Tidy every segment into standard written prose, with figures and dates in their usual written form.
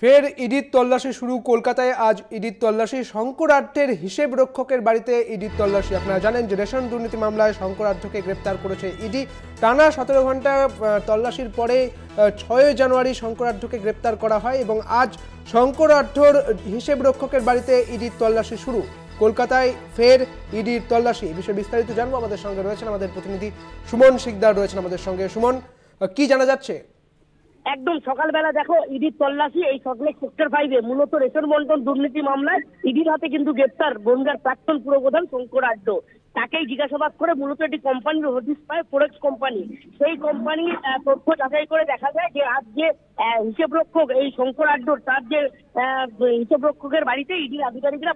ফের ইডির তল্লাশি শুরু। কলকাতায় আজ ইডির তল্লাশি। শঙ্করাঢ্যের হিসেব রক্ষকের বাড়িতে ইডির তল্লাশি। আপনারা জানেন যে রেশন দুর্নীতি মামলায় শঙ্করাঢ্যকে গ্রেপ্তার করেছে ইডি। টানা 17 ঘন্টা তল্লাশির পরে 6 জানুয়ারি শঙ্করাঢ্যকে গ্রেপ্তার করা হয় এবং আজ শঙ্করাঢ্যর হিসেব রক্ষকের বাড়িতে ইডির তল্লাশি শুরু। কলকাতায় ফের ইডির তল্লাশি। এই বিষয়ে বিস্তারিত জানবো। আমাদের সঙ্গে রয়েছেন আমাদের প্রতিনিধি সুমন শিকদার রয়েছেন আমাদের সঙ্গে। সুমন, কি জানা যাচ্ছে? একদম সকালবেলা দেখো ইডির তল্লাশি এই সল্টলেক সেক্টর 5-এ মূলত রেশন বন্টন দুর্নীতি মামলায় ইডির হাতে কিন্তু গ্রেপ্তার বনগাঁর প্রাক্তন পুরপ্রধান শঙ্করাঢ্য। তাকেই জিজ্ঞাসাবাদ করে মূলত একটি কোম্পানির হদিস পায়, ফরেক্স কোম্পানি। সেই কোম্পানির তথ্য যাচাই করে দেখা যায় যে আজ যে হিসেব রক্ষক এই শঙ্করাঢ্য, তার যে হিসেব রক্ষকের বাড়িতে ইডির আধিকারিকরা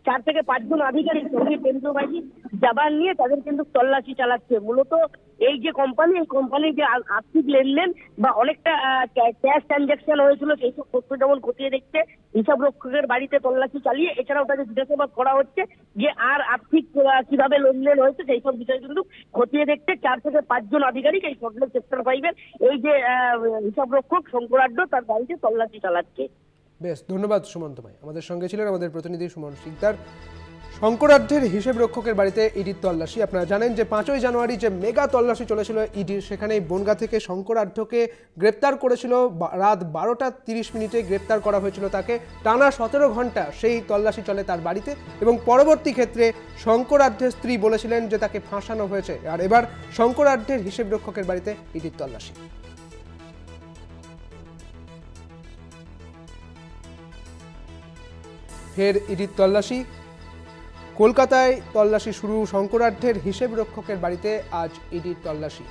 4 থেকে 5 জন আধিকারিক সঙ্গে কেন্দ্রবাহী জবান নিয়ে তাদের কিন্তু তল্লাশি চালাচ্ছে। মূলত এই যে কোম্পানি, এই কোম্পানির যে আর্থিক লেনদেন বা অনেকটা ক্যাশ ট্রানজাকশন হয়েছিল সেই সব তথ্য যেমন খতিয়ে দেখতে হিসাব রক্ষকের বাড়িতে তল্লাশি চালিয়ে, এছাড়াও তাদের জিজ্ঞাসাবাদ করা হচ্ছে যে আর আর্থিক কিভাবে লেনদেন হয়েছে সেই সব বিষয় কিন্তু খতিয়ে দেখতে 4 থেকে 5 জন আধিকারিক এই সল্টলেক সেক্টর 5-এর এই যে হিসাব রক্ষক শঙ্করাঢ্য তার বাড়িতে তল্লাশি চালাচ্ছে। বেশ, ধন্যবাদ সুমন্ত ভাই। আমাদের সঙ্গে ছিলেন আমাদের প্রতিনিধি সুমন শিকদার। শঙ্করাঢ্যের হিসেব রক্ষকের বাড়িতে ইডির তল্লাশি। আপনারা জানেন যে 5ই জানুয়ারি যে মেগা তল্লাশি চলেছিল ইডির, সেখানে বনগাঁ থেকে শঙ্করাঢ্যকে গ্রেপ্তার করেছিল। রাত 12টা 30 মিনিটে গ্রেপ্তার করা হয়েছিল তাকে। টানা 17 ঘন্টা সেই তল্লাশি চলে তার বাড়িতে এবং পরবর্তী ক্ষেত্রে শঙ্করাঢ্যের স্ত্রী বলেছিলেন যে তাকে ফাঁসানো হয়েছে। আর এবার শঙ্করাঢ্যের হিসেব রক্ষকের বাড়িতে ইডির তল্লাশি। ফের ইডির তল্লাশি। কলকাতায় তল্লাশি শুরু। শঙ্করাঢ্যের হিসেব রক্ষকের বাড়িতে আজ ইডির তল্লাশি।